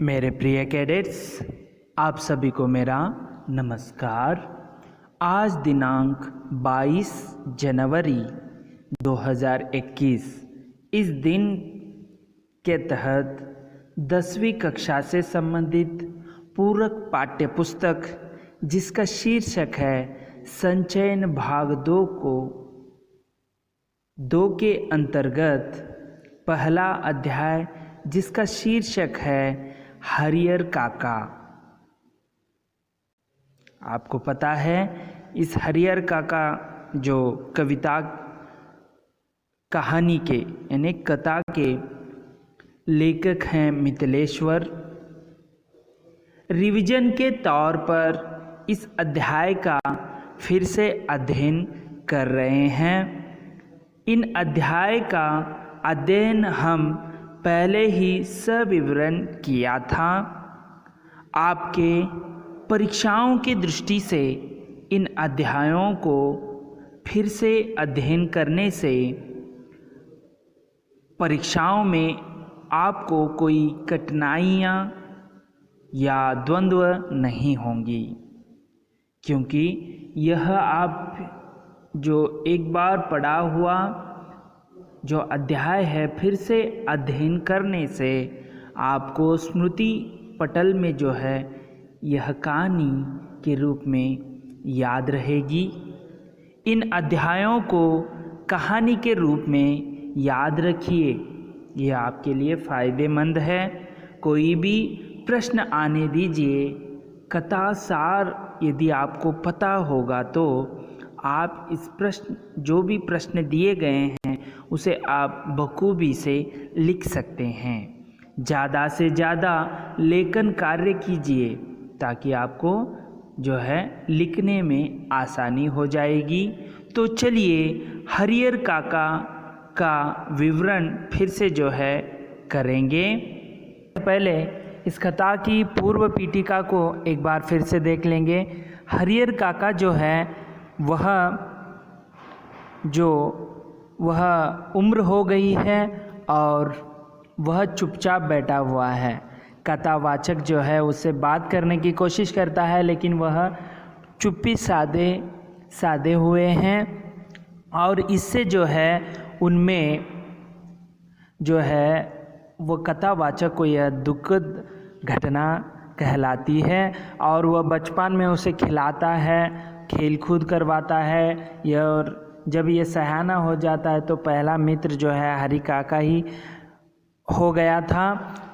मेरे प्रिय कैडेट्स, आप सभी को मेरा नमस्कार। आज दिनांक 22 जनवरी 2021 इस दिन के तहत 10वीं कक्षा से संबंधित पूरक पाठ्य पुस्तक जिसका शीर्षक है संचयन भाग 2 के अंतर्गत पहला अध्याय जिसका शीर्षक है हरियर काका। आपको पता है इस हरियर काका जो कविता कहानी के यानी कथा के लेखक हैं मिथिलेश्वर। रिवीजन के तौर पर इस अध्याय का फिर से अध्ययन कर रहे हैं। इन अध्याय का अध्ययन हम पहले ही सविवरण किया था। आपके परीक्षाओं की दृष्टि से इन अध्यायों को फिर से अध्ययन करने से परीक्षाओं में आपको कोई कठिनाइयाँ या द्वंद्व नहीं होंगी, क्योंकि यह आप जो एक बार पढ़ा हुआ जो अध्याय है फिर से अध्ययन करने से आपको स्मृति पटल में जो है यह कहानी के रूप में याद रहेगी। इन अध्यायों को कहानी के रूप में याद रखिए, यह आपके लिए फ़ायदेमंद है। कोई भी प्रश्न आने दीजिए, कथा सार यदि आपको पता होगा तो आप इस प्रश्न जो भी प्रश्न दिए गए हैं उसे आप बखूबी से लिख सकते हैं। ज़्यादा से ज़्यादा लेखन कार्य कीजिए ताकि आपको जो है लिखने में आसानी हो जाएगी। तो चलिए हरियर काका का विवरण फिर से जो है करेंगे। पहले इस कथा की पूर्व पीठिका को एक बार फिर से देख लेंगे। हरियर काका जो है वह उम्र हो गई है और वह चुपचाप बैठा हुआ है। कथावाचक जो है उससे बात करने की कोशिश करता है, लेकिन वह चुप्पी साधे हुए हैं और इससे जो है उनमें जो है वो कथावाचक को यह दुखद घटना कहलाती है। और वह बचपन में उसे खिलाता है, खेल कूद करवाता है। और जब ये सयाना हो जाता है तो पहला मित्र जो है हरि काका ही हो गया था।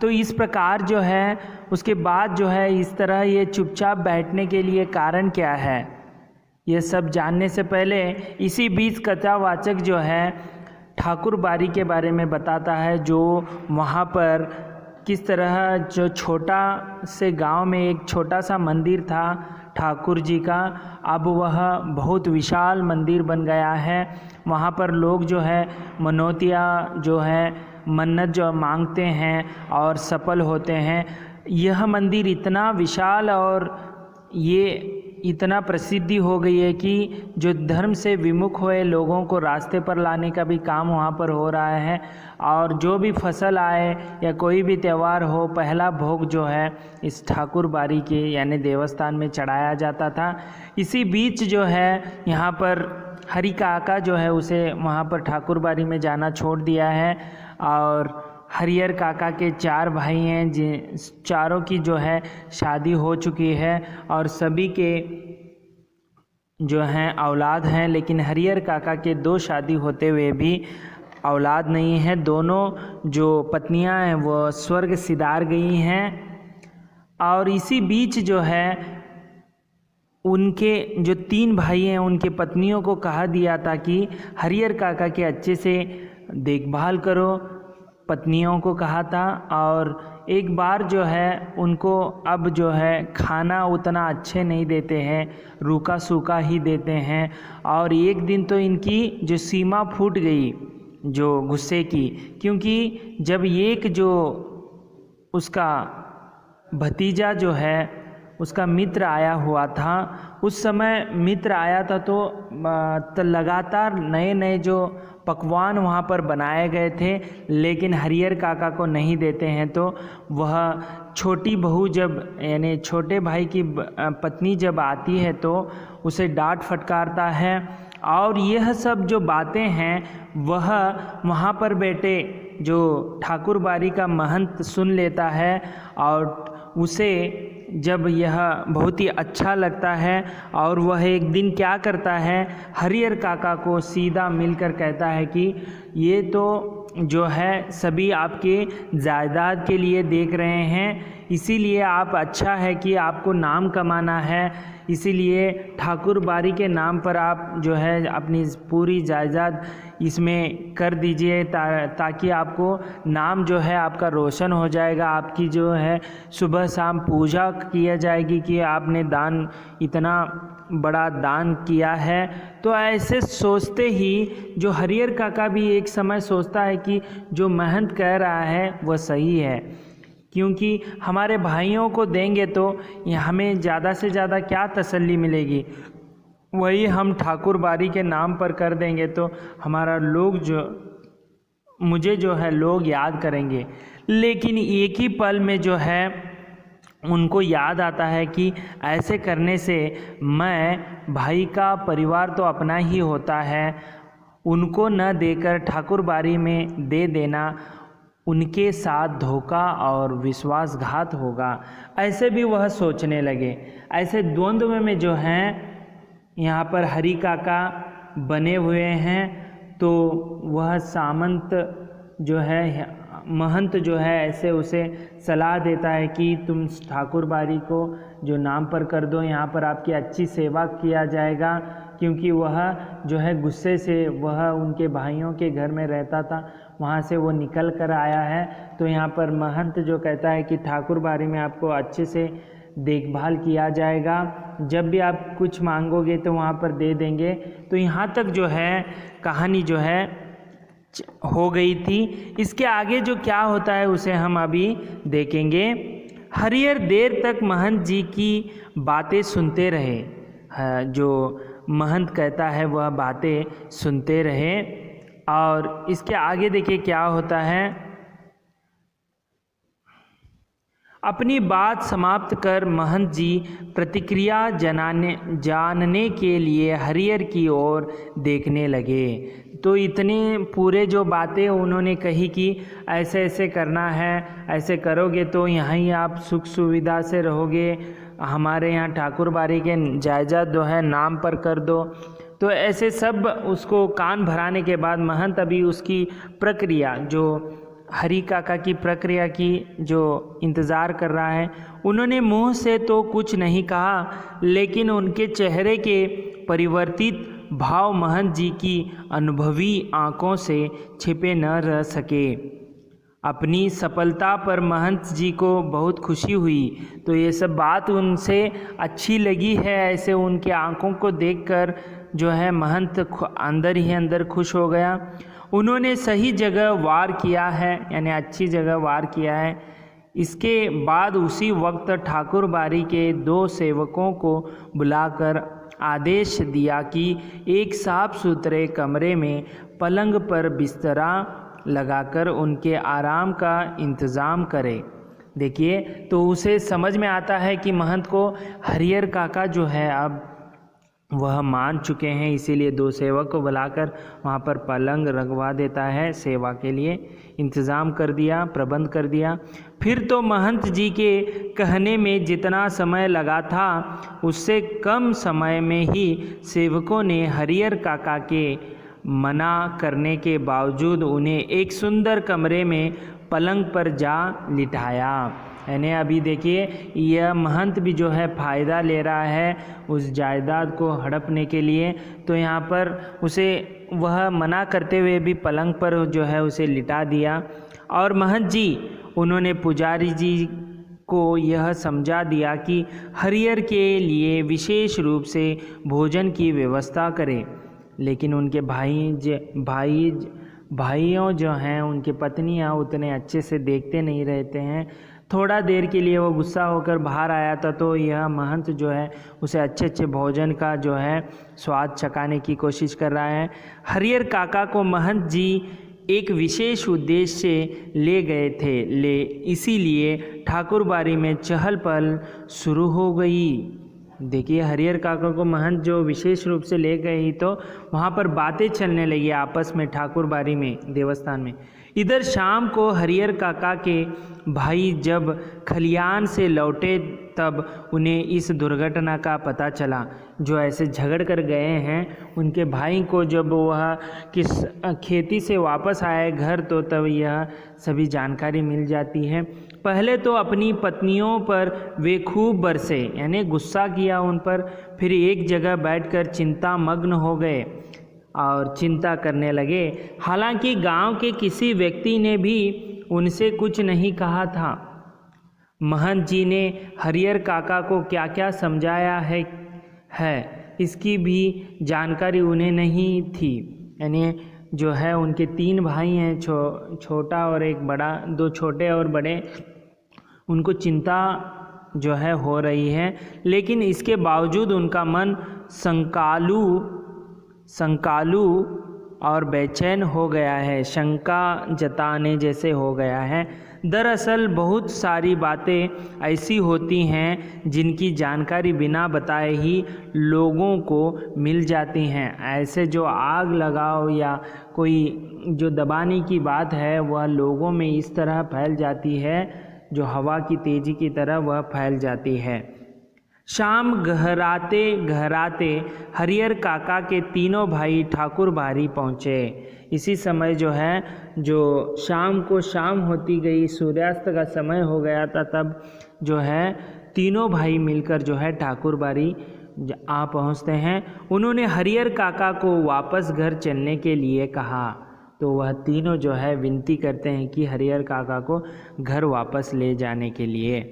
तो इस प्रकार जो है उसके बाद जो है इस तरह ये चुपचाप बैठने के लिए कारण क्या है, ये सब जानने से पहले इसी बीच कथावाचक जो है ठाकुर बाड़ी के बारे में बताता है, जो वहाँ पर किस तरह जो छोटा से गांव में एक छोटा सा मंदिर था ठाकुर जी का, अब वह बहुत विशाल मंदिर बन गया है। वहाँ पर लोग जो है मनौतिया जो है मन्नत जो मांगते हैं और सफल होते हैं। यह मंदिर इतना विशाल और ये इतना प्रसिद्धि हो गई है कि जो धर्म से विमुख हुए लोगों को रास्ते पर लाने का भी काम वहाँ पर हो रहा है। और जो भी फसल आए या कोई भी त्यौहार हो, पहला भोग जो है इस ठाकुर बाड़ी के यानी देवस्थान में चढ़ाया जाता था। इसी बीच जो है यहाँ पर हरि काका जो है उसे वहाँ पर ठाकुर बाड़ी में जाना छोड़ दिया है। और हरियर काका के 4 भाई हैं, जिन चारों की जो है शादी हो चुकी है और सभी के जो हैं औलाद हैं, लेकिन हरियर काका के 2 शादी होते हुए भी औलाद नहीं है। दोनों जो पत्नियां हैं वो स्वर्ग सिधार गई हैं। और इसी बीच जो है उनके जो 3 भाई हैं उनके पत्नियों को कहा दिया था कि हरियर काका के अच्छे से देखभाल करो, पत्नियों को कहा था। और एक बार जो है उनको अब जो है खाना उतना अच्छे नहीं देते हैं, रूखा सूखा ही देते हैं। और एक दिन तो इनकी जो सीमा फूट गई जो गुस्से की, क्योंकि जब एक जो उसका भतीजा जो है उसका मित्र आया हुआ था। उस समय मित्र आया था तो लगातार नए नए जो पकवान वहाँ पर बनाए गए थे, लेकिन हरिहर काका को नहीं देते हैं। तो वह छोटी बहू जब यानी छोटे भाई की पत्नी जब आती है तो उसे डांट फटकारता है, और यह सब जो बातें हैं वह वहाँ पर बैठे जो ठाकुर बाड़ी का महंत सुन लेता है, और उसे जब यह बहुत ही अच्छा लगता है, और वह एक दिन क्या करता है, हरिहर काका को सीधा मिलकर कहता है कि ये तो जो है सभी आपके जायदाद के लिए देख रहे हैं, इसीलिए आप अच्छा है कि आपको नाम कमाना है, इसीलिए ठाकुर बाड़ी के नाम पर आप जो है अपनी पूरी जायदाद इसमें कर दीजिए ताकि आपको नाम जो है आपका रोशन हो जाएगा। आपकी जो है सुबह शाम पूजा किया जाएगी कि आपने दान इतना बड़ा दान किया है। तो ऐसे सोचते ही जो हरिहर काका भी एक समय सोचता है कि जो महंत कह रहा है वह सही है, क्योंकि हमारे भाइयों को देंगे तो हमें ज़्यादा से ज़्यादा क्या तसल्ली मिलेगी, वही हम ठाकुर बाड़ी के नाम पर कर देंगे तो हमारा लोग जो मुझे जो है लोग याद करेंगे। लेकिन एक ही पल में जो है उनको याद आता है कि ऐसे करने से मैं भाई का परिवार तो अपना ही होता है, उनको न देकर ठाकुर बाड़ी में दे देना उनके साथ धोखा और विश्वासघात होगा। ऐसे भी वह सोचने लगे। ऐसे द्वंद्व में जो हैं यहाँ पर हरि काका बने हुए हैं, तो वह सामंत जो है महंत जो है ऐसे उसे सलाह देता है कि तुम ठाकुर बाड़ी को जो नाम पर कर दो, यहाँ पर आपकी अच्छी सेवा किया जाएगा, क्योंकि वह जो है गुस्से से वह उनके भाइयों के घर में रहता था, वहाँ से वो निकल कर आया है। तो यहाँ पर महंत जो कहता है कि ठाकुर बाड़ी में आपको अच्छे से देखभाल किया जाएगा, जब भी आप कुछ मांगोगे तो वहाँ पर दे देंगे। तो यहाँ तक जो है कहानी जो है हो गई थी। इसके आगे जो क्या होता है उसे हम अभी देखेंगे। हरिहर देर तक महंत जी की बातें सुनते रहे। जो महंत कहता है वह बातें सुनते रहे, और इसके आगे देखिए क्या होता है। अपनी बात समाप्त कर महंत जी प्रतिक्रिया जानने के लिए हरिहर की ओर देखने लगे। तो इतने पूरे जो बातें उन्होंने कही कि ऐसे ऐसे करना है, ऐसे करोगे तो यहीं आप सुख सुविधा से रहोगे, हमारे यहाँ ठाकुर बाड़ी के जायदाद जो है नाम पर कर दो। तो ऐसे सब उसको कान भराने के बाद महंत अभी उसकी प्रक्रिया जो हरि काका की प्रक्रिया की जो इंतज़ार कर रहा है, उन्होंने मुंह से तो कुछ नहीं कहा, लेकिन उनके चेहरे के परिवर्तित भाव महंत जी की अनुभवी आंखों से छिपे न रह सके। अपनी सफलता पर महंत जी को बहुत खुशी हुई, तो ये सब बात उनसे अच्छी लगी है। ऐसे उनके आंखों को देखकर जो है महंत अंदर ही अंदर खुश हो गया। उन्होंने सही जगह वार किया है, यानी अच्छी जगह वार किया है। इसके बाद उसी वक्त ठाकुर बाड़ी के 2 सेवकों को बुलाकर आदेश दिया कि एक साफ सुथरे कमरे में पलंग पर बिस्तरा लगाकर उनके आराम का इंतज़ाम करें। देखिए, तो उसे समझ में आता है कि महंत को हरिहर काका जो है अब वह मान चुके हैं, इसीलिए 2 सेवक को बुलाकर वहाँ पर पलंग रखवा देता है, सेवा के लिए इंतज़ाम कर दिया, प्रबंध कर दिया। फिर तो महंत जी के कहने में जितना समय लगा था उससे कम समय में ही सेवकों ने हरिहर काका के मना करने के बावजूद उन्हें एक सुंदर कमरे में पलंग पर जा लिटाया। यानी अभी देखिए यह महंत भी जो है फ़ायदा ले रहा है उस जायदाद को हड़पने के लिए। तो यहाँ पर उसे वह मना करते हुए भी पलंग पर जो है उसे लिटा दिया। और महंत जी उन्होंने पुजारी जी को यह समझा दिया कि हरिहर के लिए विशेष रूप से भोजन की व्यवस्था करें। लेकिन उनके भाइयों जो हैं, उनकी पत्नियां उतने अच्छे से देखते नहीं रहते हैं। थोड़ा देर के लिए वो गुस्सा होकर बाहर आया था, तो यह महंत जो है उसे अच्छे अच्छे भोजन का जो है स्वाद चखाने की कोशिश कर रहा है। हरिहर काका को महंत जी एक विशेष उद्देश्य से ले गए थे, इसीलिए ठाकुरबाड़ी में चहल पहल शुरू हो गई। देखिए, हरिहर काका को महंत जो विशेष रूप से ले गए ही तो वहाँ पर बातें चलने लगी आपस में ठाकुरबाड़ी में, देवस्थान में। इधर शाम को हरिहर काका के भाई जब खलियान से लौटे तब उन्हें इस दुर्घटना का पता चला। जो ऐसे झगड़ कर गए हैं उनके भाई को जब वह किस खेती से वापस आए घर, तो तब यह सभी जानकारी मिल जाती है। पहले तो अपनी पत्नियों पर वे खूब बरसे, यानी गुस्सा किया उन पर। फिर एक जगह बैठकर चिंता मग्न हो गए और चिंता करने लगे। हालांकि गांव के किसी व्यक्ति ने भी उनसे कुछ नहीं कहा था। महंत जी ने हरिहर काका को क्या क्या समझाया है इसकी भी जानकारी उन्हें नहीं थी। यानी जो है उनके 3 भाई हैं, छोटा और एक बड़ा, 2 छोटे और बड़े। उनको चिंता जो है हो रही है, लेकिन इसके बावजूद उनका मन संकालू और बेचैन हो गया है, शंका जताने जैसे हो गया है। दरअसल बहुत सारी बातें ऐसी होती हैं जिनकी जानकारी बिना बताए ही लोगों को मिल जाती हैं। ऐसे जो आग लगाओ या कोई जो दबाने की बात है वह लोगों में इस तरह फैल जाती है, जो हवा की तेज़ी की तरह वह फैल जाती है। शाम गहराते गहराते हरिहर काका के तीनों भाई ठाकुरबाड़ी पहुँचे। इसी समय जो है, जो शाम को शाम होती गई, सूर्यास्त का समय हो गया था, तब जो है तीनों भाई मिलकर जो है ठाकुरबाड़ी आ पहुँचते हैं। उन्होंने हरिहर काका को वापस घर चलने के लिए कहा, तो वह तीनों जो है विनती करते हैं कि हरिहर काका को घर वापस ले जाने के लिए।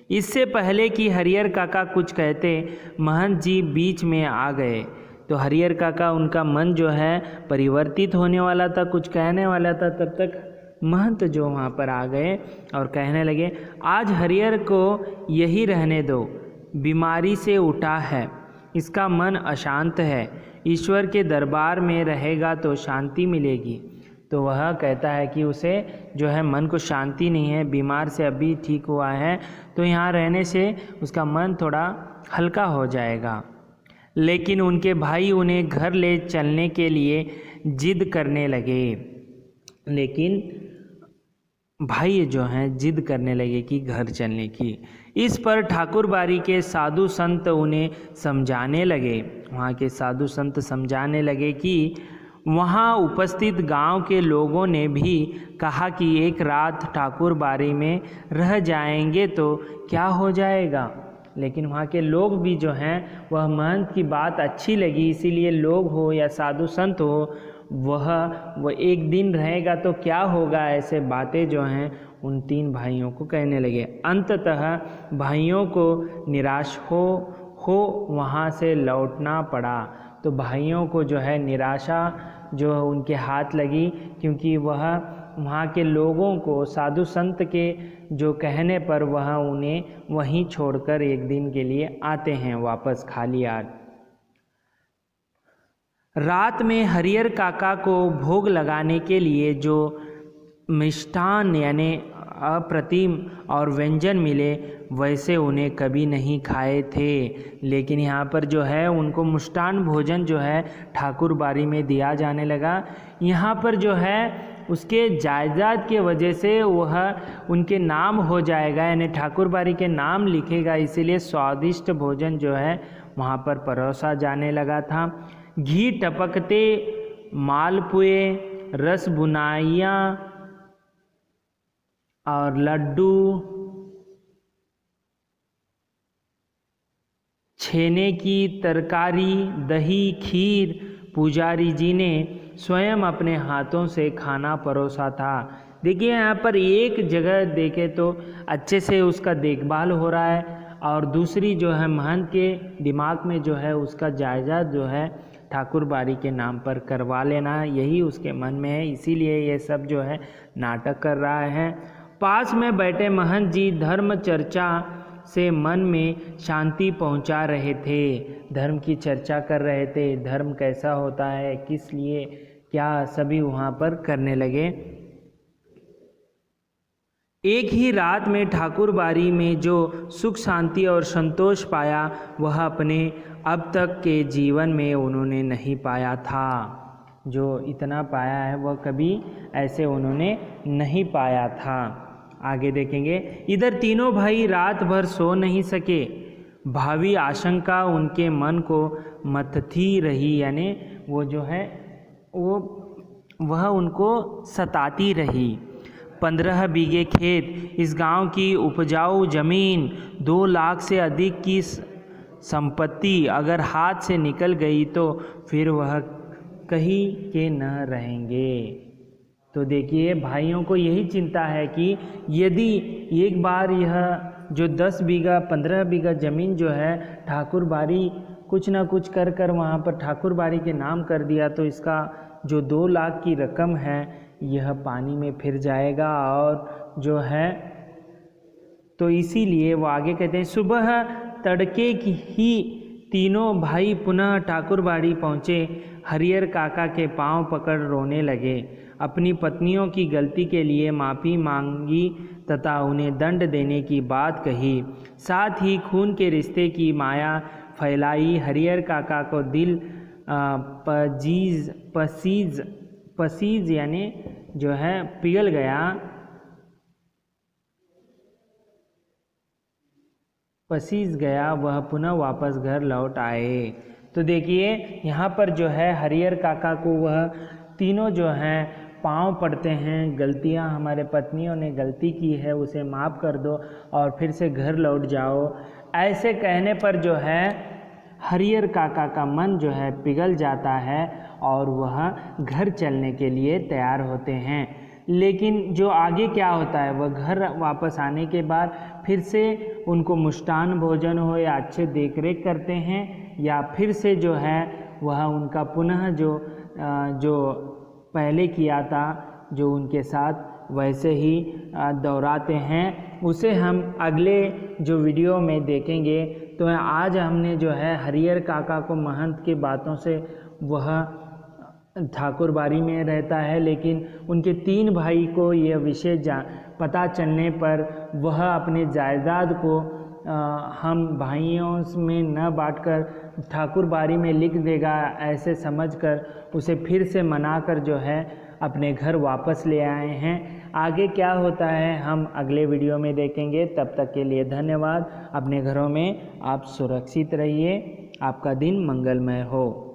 इससे पहले कि हरिहर काका कुछ कहते, महंत जी बीच में आ गए। तो हरिहर काका, उनका मन जो है परिवर्तित होने वाला था, कुछ कहने वाला था, तब तक महंत जो वहाँ पर आ गए और कहने लगे, आज हरिहर को यही रहने दो, बीमारी से उठा है, इसका मन अशांत है, ईश्वर के दरबार में रहेगा तो शांति मिलेगी। तो वह कहता है कि उसे जो है मन को शांति नहीं है, बीमार से अभी ठीक हुआ है, तो यहाँ रहने से उसका मन थोड़ा हल्का हो जाएगा। लेकिन उनके भाई उन्हें घर ले चलने के लिए जिद करने लगे। लेकिन भाई जो हैं जिद करने लगे कि घर चलने की। इस पर ठाकुरबाड़ी के साधु संत उन्हें समझाने लगे, वहाँ के साधु संत समझाने लगे कि वहाँ उपस्थित गांव के लोगों ने भी कहा कि एक रात ठाकुरबाड़ी में रह जाएंगे तो क्या हो जाएगा। लेकिन वहाँ के लोग भी जो हैं वह महंत की बात अच्छी लगी, इसीलिए लोग हो या साधु संत हो, वह एक दिन रहेगा तो क्या होगा, ऐसे बातें जो हैं उन 3 भाइयों को कहने लगे। अंततः भाइयों को निराश हो वहाँ से लौटना पड़ा। तो भाइयों को जो है निराशा जो उनके हाथ लगी, क्योंकि वह वहाँ के लोगों को साधु संत के जो कहने पर वह उन्हें वहीं छोड़कर एक दिन के लिए आते हैं वापस खाली हाथ। रात में हरिहर काका को भोग लगाने के लिए जो मिष्ठान यानी अप्रतिम और व्यंजन मिले, वैसे उन्हें कभी नहीं खाए थे। लेकिन यहाँ पर जो है उनको मिष्ठान भोजन जो है ठाकुरबाड़ी में दिया जाने लगा। यहाँ पर जो है उसके जायदाद के वजह से वह उनके नाम हो जाएगा, यानी ठाकुरबाड़ी के नाम लिखेगा, इसीलिए स्वादिष्ट भोजन जो है वहाँ पर परोसा जाने लगा था। घी टपकते मालपुए, रस बुनाइयाँ और लड्डू, छेने की तरकारी, दही, खीर पुजारी जी ने स्वयं अपने हाथों से खाना परोसा था। देखिए यहाँ पर एक जगह देखे तो अच्छे से उसका देखभाल हो रहा है, और दूसरी जो है महंत के दिमाग में जो है उसका जायजा जो है ठाकुरबाड़ी के नाम पर करवा लेना, यही उसके मन में है, इसीलिए ये सब जो है नाटक कर रहा है। पास में बैठे महंत जी धर्म चर्चा से मन में शांति पहुंचा रहे थे। धर्म की चर्चा कर रहे थे, धर्म कैसा होता है, किस लिए क्या, सभी वहाँ पर करने लगे। एक ही रात में ठाकुर बाड़ी में जो सुख शांति और संतोष पाया वह अपने अब तक के जीवन में उन्होंने नहीं पाया था। जो इतना पाया है वह कभी ऐसे उन्होंने नहीं पाया था। आगे देखेंगे। इधर तीनों भाई रात भर सो नहीं सके। भावी आशंका उनके मन को मथती रही, यानी वो जो है वह उनको सताती रही। 15 बीघे खेत, इस गांव की उपजाऊ जमीन, 2 लाख से अधिक की संपत्ति अगर हाथ से निकल गई तो फिर वह कहीं के न रहेंगे। तो देखिए भाइयों को यही चिंता है कि यदि एक बार यह जो 10 बीघा 15 बीघा ज़मीन जो है ठाकुर बाड़ी कुछ ना कुछ कर कर वहाँ पर ठाकुर बाड़ी के नाम कर दिया तो इसका जो 2 लाख की रकम है यह पानी में फिर जाएगा। और जो है तो इसीलिए वो आगे कहते हैं, सुबह तड़के की ही तीनों भाई पुनः ठाकुर बाड़ी पहुँचे। हरियर काका के पांव पकड़ रोने लगे, अपनी पत्नियों की गलती के लिए माफ़ी मांगी तथा उन्हें दंड देने की बात कही। साथ ही खून के रिश्ते की माया फैलाई। हरियर काका को दिल पसीज यानी जो है पिघल गया। पसीज गया, वह पुनः वापस घर लौट आए। तो देखिए यहाँ पर जो है हरियर काका को वह तीनों जो हैं पाँव पड़ते हैं, गलतियाँ हमारे पत्नियों ने गलती की है उसे माफ़ कर दो और फिर से घर लौट जाओ। ऐसे कहने पर जो है हरियर काका का मन जो है पिघल जाता है और वह घर चलने के लिए तैयार होते हैं। लेकिन जो आगे क्या होता है, वह घर वापस आने के बाद फिर से उनको मिष्टान भोजन हो या अच्छे देख रेख करते हैं या फिर से जो है वह उनका पुनः जो पहले किया था जो उनके साथ वैसे ही दोहराते हैं। उसे हम अगले जो वीडियो में देखेंगे। तो आज हमने जो है हरियर काका को महंत की बातों से वह ठाकुर बाड़ी में रहता है, लेकिन उनके 3 भाई को यह विषय पता चलने पर वह अपने जायदाद को हम भाइयों में न बांटकर ठाकुर बाड़ी में लिख देगा, ऐसे समझकर उसे फिर से मनाकर जो है अपने घर वापस ले आए हैं। आगे क्या होता है हम अगले वीडियो में देखेंगे। तब तक के लिए धन्यवाद। अपने घरों में आप सुरक्षित रहिए। आपका दिन मंगलमय हो।